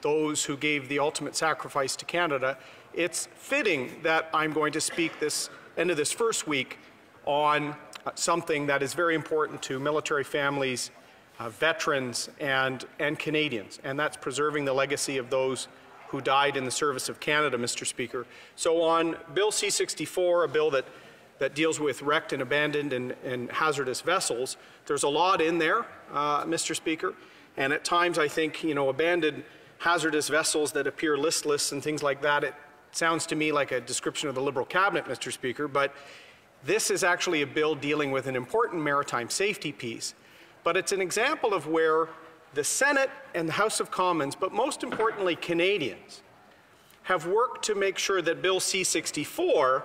those who gave the ultimate sacrifice to Canada, it's fitting that I'm going to speak this end of this first week on something that is very important to military families, veterans, and Canadians, and that's preserving the legacy of those who died in the service of Canada, Mr. Speaker. So on Bill C-64, a bill that deals with wrecked and abandoned and hazardous vessels, there's a lot in there, Mr. Speaker, and at times I think, abandoned hazardous vessels that appear listless and things like that, it sounds to me like a description of the Liberal cabinet, Mr. Speaker, but this is actually a bill dealing with an important maritime safety piece. But it's an example of where the Senate and the House of Commons, but most importantly Canadians, have worked to make sure that Bill C-64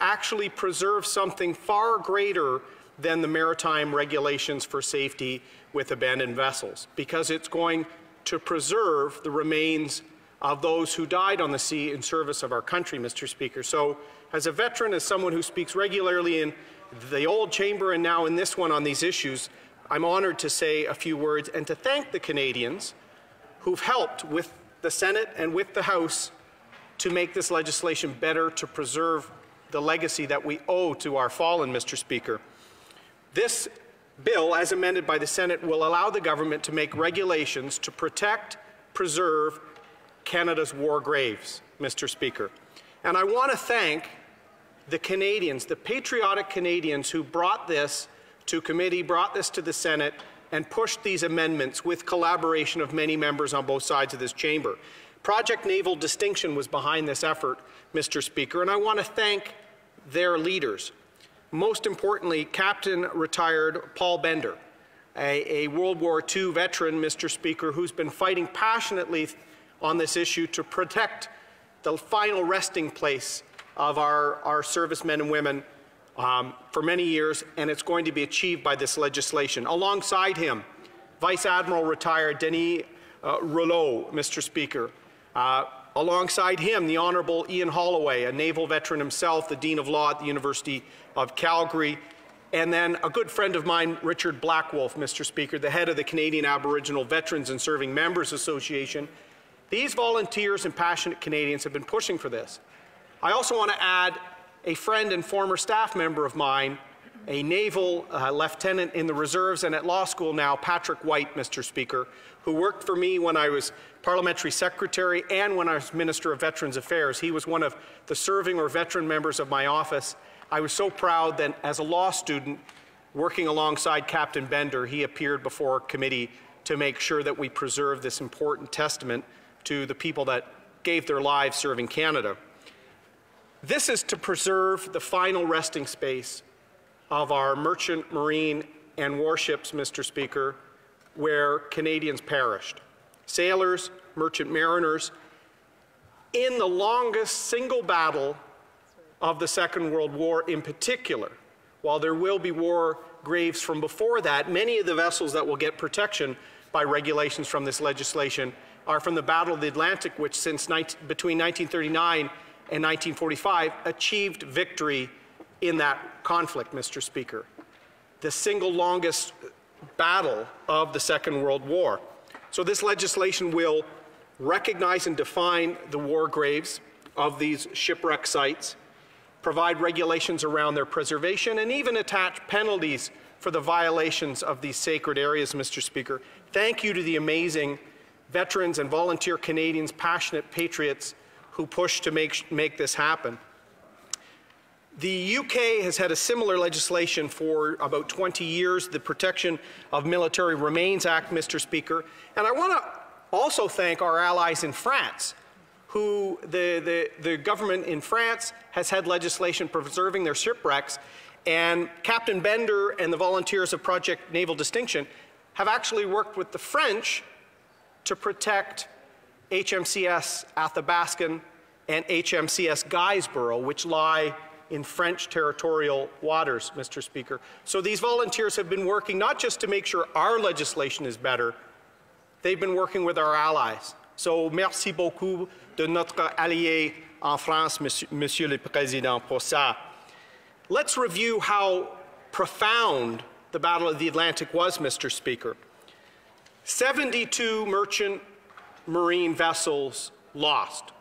actually preserves something far greater than the maritime regulations for safety with abandoned vessels, because it's going to preserve the remains of those who died on the sea in service of our country, Mr. Speaker. So as a veteran, as someone who speaks regularly in the old chamber and now in this one on these issues, I'm honored to say a few words and to thank the Canadians who've helped with the Senate and with the House to make this legislation better, to preserve the legacy that we owe to our fallen, Mr. Speaker. This bill, as amended by the Senate, will allow the government to make regulations to protect, preserve Canada's war graves, Mr. Speaker. And I want to thank the Canadians, the patriotic Canadians who brought this to committee, brought this to the Senate, and pushed these amendments with collaboration of many members on both sides of this chamber. Project Naval Distinction was behind this effort, Mr. Speaker, and I want to thank their leaders. Most importantly, Captain Retired Paul Bender, a World War II veteran, Mr. Speaker, who's been fighting passionately on this issue to protect the final resting place of our servicemen and women for many years, and it's going to be achieved by this legislation. Alongside him, Vice Admiral Retired Denis Rouleau, Mr. Speaker. Alongside him, the Honourable Ian Holloway, a naval veteran himself, the Dean of Law at the University of Calgary, and then a good friend of mine, Richard Blackwolf, Mr. Speaker, the head of the Canadian Aboriginal Veterans and Serving Members Association. These volunteers and passionate Canadians have been pushing for this. I also want to add a friend and former staff member of mine, a naval lieutenant in the reserves and at law school now, Patrick White, Mr. Speaker, who worked for me when I was parliamentary secretary and when I was Minister of Veterans Affairs. He was one of the serving or veteran members of my office. I was so proud that as a law student, working alongside Captain Bender, he appeared before committee to make sure that we preserve this important testament to the people that gave their lives serving Canada. This is to preserve the final resting space of our merchant marine and warships, Mr. Speaker, where Canadians perished. Sailors, merchant mariners, in the longest single battle of the Second World War in particular. While there will be war graves from before that, many of the vessels that will get protection by regulations from this legislation are from the Battle of the Atlantic, which between 1939 and 1945 achieved victory in that conflict, Mr. Speaker. The single longest battle of the Second World War. So this legislation will recognize and define the war graves of these shipwreck sites, provide regulations around their preservation, and even attach penalties for the violations of these sacred areas, Mr. Speaker. Thank you to the amazing veterans and volunteer Canadians, passionate patriots who pushed to make this happen. The UK has had a similar legislation for about 20 years, the Protection of Military Remains Act, Mr. Speaker. And I want to also thank our allies in France, who the government in France has had legislation preserving their shipwrecks, and Captain Bender and the volunteers of Project Naval Distinction have actually worked with the French to protect HMCS Athabascan and HMCS Guysborough, which lie in French territorial waters, Mr. Speaker. So these volunteers have been working not just to make sure our legislation is better, they've been working with our allies. So merci beaucoup de notre allié en France, Monsieur le Président, pour ça. Let's review how profound the Battle of the Atlantic was, Mr. Speaker. 72 merchant Marine vessels lost,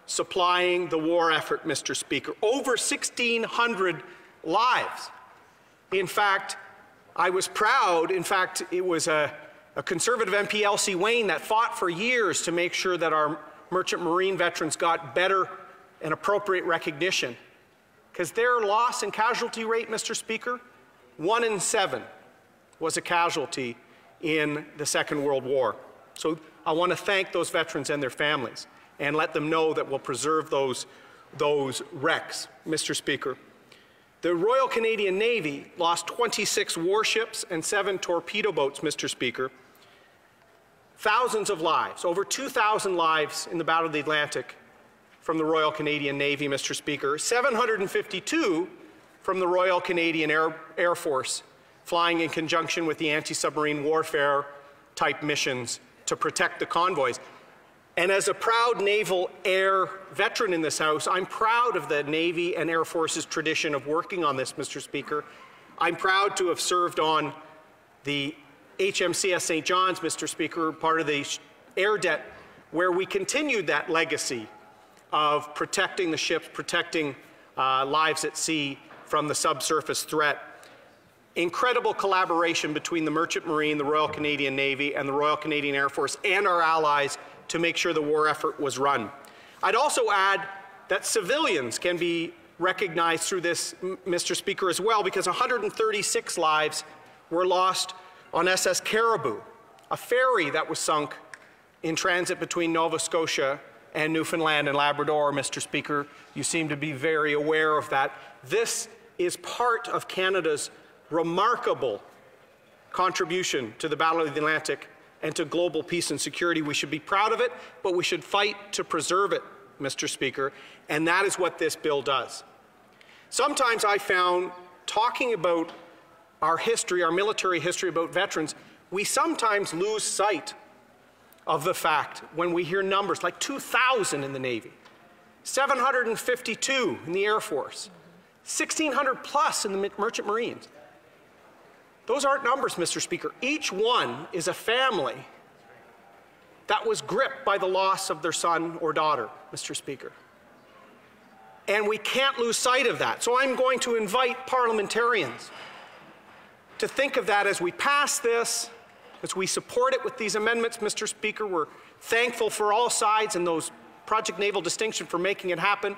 supplying the war effort, Mr. Speaker. Over 1,600 lives. In fact, I was proud. In fact, it was a Conservative MP, Elsie Wayne, that fought for years to make sure that our merchant marine veterans got better and appropriate recognition. Because their loss and casualty rate, Mr. Speaker, 1 in 7 was a casualty in the Second World War. So I want to thank those veterans and their families and let them know that we'll preserve those wrecks, Mr. Speaker. The Royal Canadian Navy lost 26 warships and 7 torpedo boats, Mr. Speaker. Thousands of lives, over 2,000 lives in the Battle of the Atlantic from the Royal Canadian Navy, Mr. Speaker. 752 from the Royal Canadian Air Force, flying in conjunction with the anti-submarine warfare type missions to protect the convoys. And as a proud naval air veteran in this House, I'm proud of the Navy and Air Force's tradition of working on this, Mr. Speaker. I'm proud to have served on the HMCS St. John's, Mr. Speaker, part of the air debt, where we continued that legacy of protecting the ships, protecting lives at sea from the subsurface threat. Incredible collaboration between the Merchant Marine, the Royal Canadian Navy, and the Royal Canadian Air Force and our allies to make sure the war effort was run. I'd also add that civilians can be recognized through this, Mr. Speaker, as well, because 136 lives were lost on SS Caribou, a ferry that was sunk in transit between Nova Scotia and Newfoundland and Labrador, Mr. Speaker. You seem to be very aware of that. This is part of Canada's remarkable contribution to the Battle of the Atlantic and to global peace and security. We should be proud of it, but we should fight to preserve it, Mr. Speaker, and that is what this bill does. Sometimes I found, talking about our history, our military history about veterans, we sometimes lose sight of the fact when we hear numbers like 2,000 in the Navy, 752 in the Air Force, 1,600 plus in the Merchant Marines. Those aren't numbers, Mr. Speaker. Each one is a family that was gripped by the loss of their son or daughter, Mr. Speaker. And we can't lose sight of that. So I'm going to invite parliamentarians to think of that as we pass this, as we support it with these amendments, Mr. Speaker. We're thankful for all sides and those Project Naval Distinction for making it happen.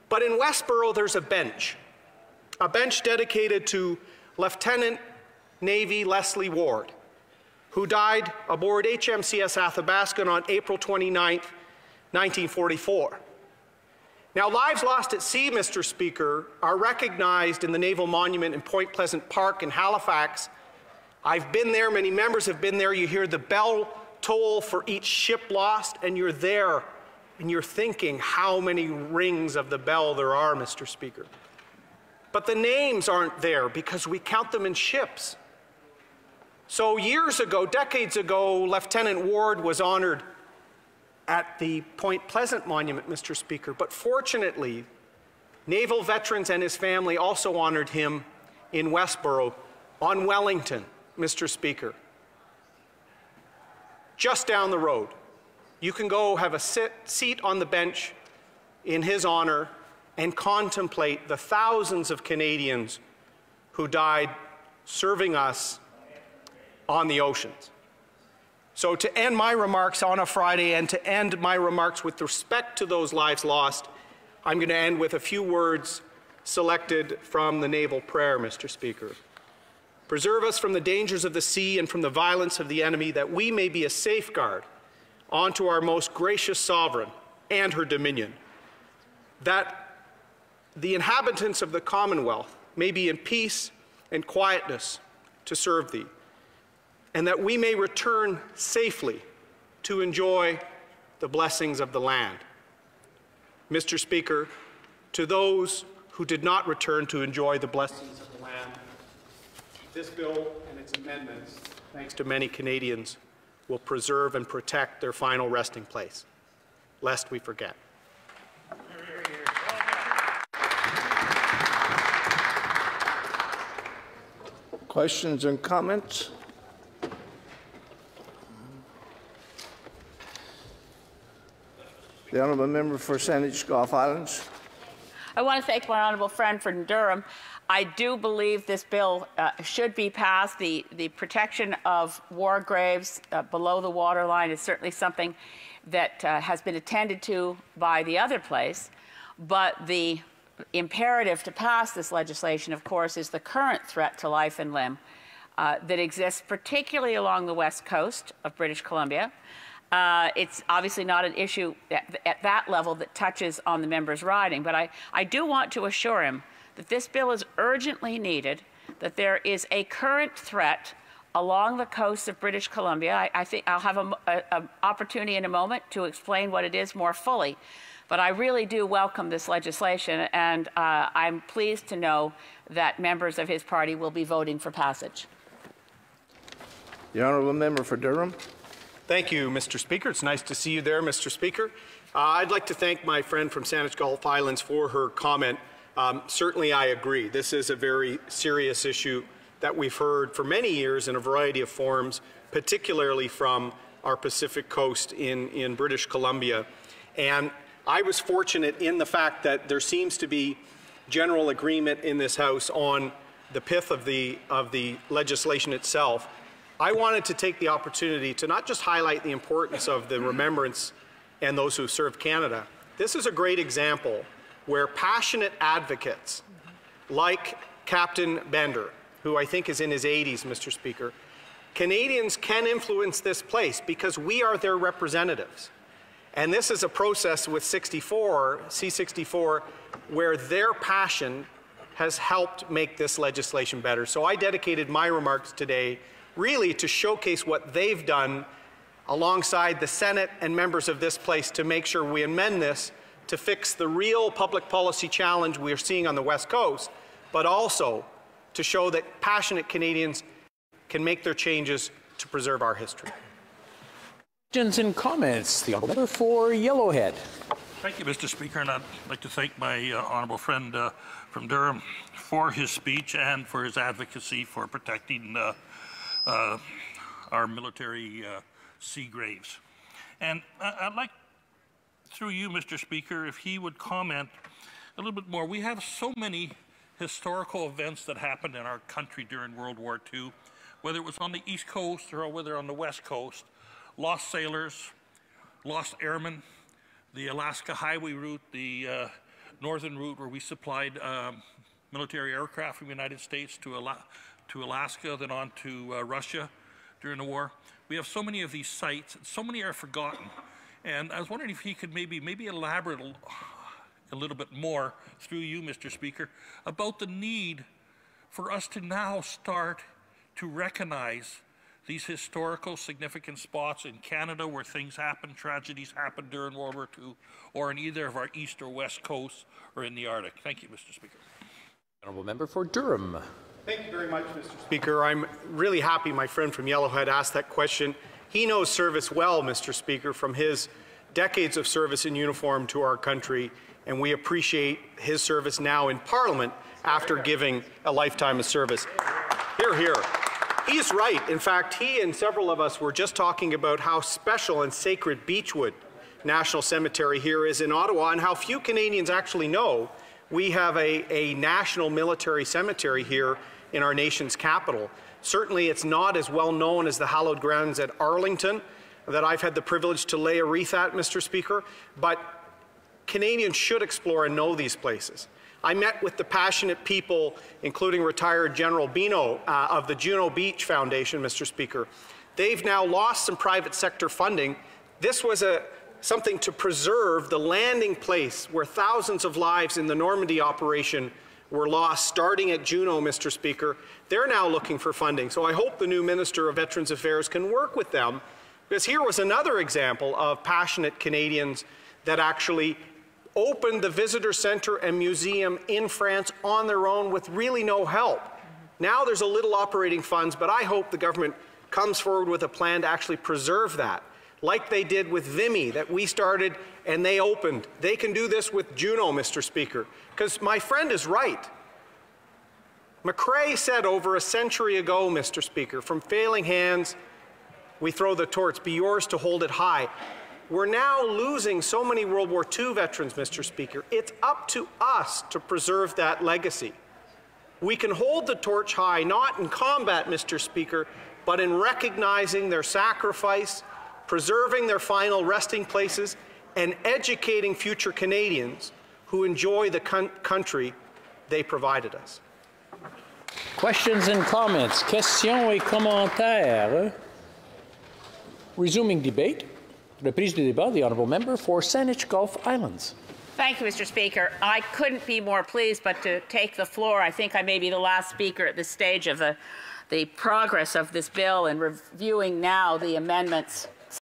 But in Westboro, there's a bench dedicated to Lieutenant Navy Leslie Ward, who died aboard HMCS Athabasca on April 29, 1944. Now, lives lost at sea, Mr. Speaker, are recognized in the Naval Monument in Point Pleasant Park in Halifax. I've been there, many members have been there. You hear the bell toll for each ship lost, and you're there, and you're thinking how many rings of the bell there are, Mr. Speaker. But the names aren't there because we count them in ships. So years ago, decades ago, Lieutenant Ward was honored at the Point Pleasant Monument, Mr. Speaker. But fortunately, naval veterans and his family also honored him in Westboro on Wellington, Mr. Speaker. Just down the road. You can go have a seat on the bench in his honor and contemplate the thousands of Canadians who died serving us on the oceans. So to end my remarks on a Friday and to end my remarks with respect to those lives lost, I'm going to end with a few words selected from the Naval Prayer, Mr. Speaker. Preserve us from the dangers of the sea and from the violence of the enemy, that we may be a safeguard unto our most gracious sovereign and her dominion, that the inhabitants of the Commonwealth may be in peace and quietness to serve thee, and that we may return safely to enjoy the blessings of the land. Mr. Speaker, to those who did not return to enjoy the blessings of the land, this bill and its amendments, thanks to many Canadians, will preserve and protect their final resting place, lest we forget. Questions and comments? The honourable member for Saanich Gulf Islands. I want to thank my honourable friend from Durham. I do believe this bill should be passed. The protection of war graves below the waterline is certainly something that has been attended to by the other place. But the imperative to pass this legislation, of course, is the current threat to life and limb that exists particularly along the west coast of British Columbia. It's obviously not an issue at that level that touches on the member's riding, but I do want to assure him that this bill is urgently needed, that there is a current threat along the coast of British Columbia. I think I'll have an opportunity in a moment to explain what it is more fully, but I really do welcome this legislation, and I'm pleased to know that members of his party will be voting for passage. The honourable member for Durham. Thank you, Mr. Speaker. It's nice to see you there, Mr. Speaker. I'd like to thank my friend from Saanich Gulf Islands for her comment. Certainly I agree. This is a very serious issue that we've heard for many years in a variety of forms, particularly from our Pacific coast in British Columbia. And I was fortunate in the fact that there seems to be general agreement in this House on the pith of the legislation itself. I wanted to take the opportunity to not just highlight the importance of the remembrance and those who served Canada. This is a great example where passionate advocates like Captain Bender, who I think is in his 80s, Mr. Speaker, Canadians can influence this place because we are their representatives. And this is a process with C-64, where their passion has helped make this legislation better. So I dedicated my remarks today really to showcase what they've done alongside the Senate and members of this place to make sure we amend this to fix the real public policy challenge we are seeing on the West Coast, but also to show that passionate Canadians can make their changes to preserve our history. Questions and comments. The honourable member for Yellowhead. Thank you, Mr. Speaker, and I'd like to thank my honourable friend from Durham for his speech and for his advocacy for protecting our military sea graves. And I'd like, through you, Mr. Speaker, if he would comment a little bit more. We have so many historical events that happened in our country during World War II, whether it was on the East Coast or whether on the West Coast. Lost sailors, lost airmen, the Alaska Highway route, the northern route where we supplied military aircraft from the United States to Alaska, then on to Russia during the war. We have so many of these sites, and so many are forgotten. And I was wondering if he could maybe elaborate a little bit more, through you, Mr. Speaker, about the need for us to now start to recognize these historical significant spots in Canada where things happen, tragedies happened during World War II, or in either of our east or west coasts, or in the Arctic. Thank you, Mr. Speaker. Honourable member for Durham. Thank you very much, Mr. Speaker. I'm really happy my friend from Yellowhead asked that question. He knows service well, Mr. Speaker, from his decades of service in uniform to our country, and we appreciate his service now in Parliament after giving a lifetime of service. Hear, hear. He's right. In fact, he and several of us were just talking about how special and sacred Beechwood National Cemetery here is in Ottawa, and how few Canadians actually know we have a national military cemetery here in our nation's capital. Certainly it's not as well known as the hallowed grounds at Arlington that I've had the privilege to lay a wreath at, Mr. Speaker, but Canadians should explore and know these places. I met with the passionate people, including retired General Bino of the Juno Beach Foundation, Mr. Speaker. They've now lost some private sector funding. This was something to preserve the landing place where thousands of lives in the Normandy operation were lost, starting at Juno, Mr. Speaker. They're now looking for funding. So I hope the new Minister of Veterans Affairs can work with them, because here was another example of passionate Canadians that actually opened the visitor center and museum in France on their own with really no help. Now there's a little operating funds, but I hope the government comes forward with a plan to actually preserve that, like they did with Vimy that we started and they opened. They can do this with Juno, Mr. Speaker, because my friend is right. McRae said over a century ago, Mr. Speaker, from failing hands we throw the torch, be yours to hold it high. We're now losing so many World War II veterans, Mr. Speaker. It's up to us to preserve that legacy. We can hold the torch high, not in combat, Mr. Speaker, but in recognizing their sacrifice, preserving their final resting places, and educating future Canadians who enjoy the country they provided us. Questions and comments. Questions et commentaires. Resuming debate. Reprise du débat. The honourable member for Saanich Gulf Islands. Thank you, Mr. Speaker. I couldn't be more pleased but to take the floor. I think I may be the last speaker at this stage of the progress of this bill and reviewing now the amendments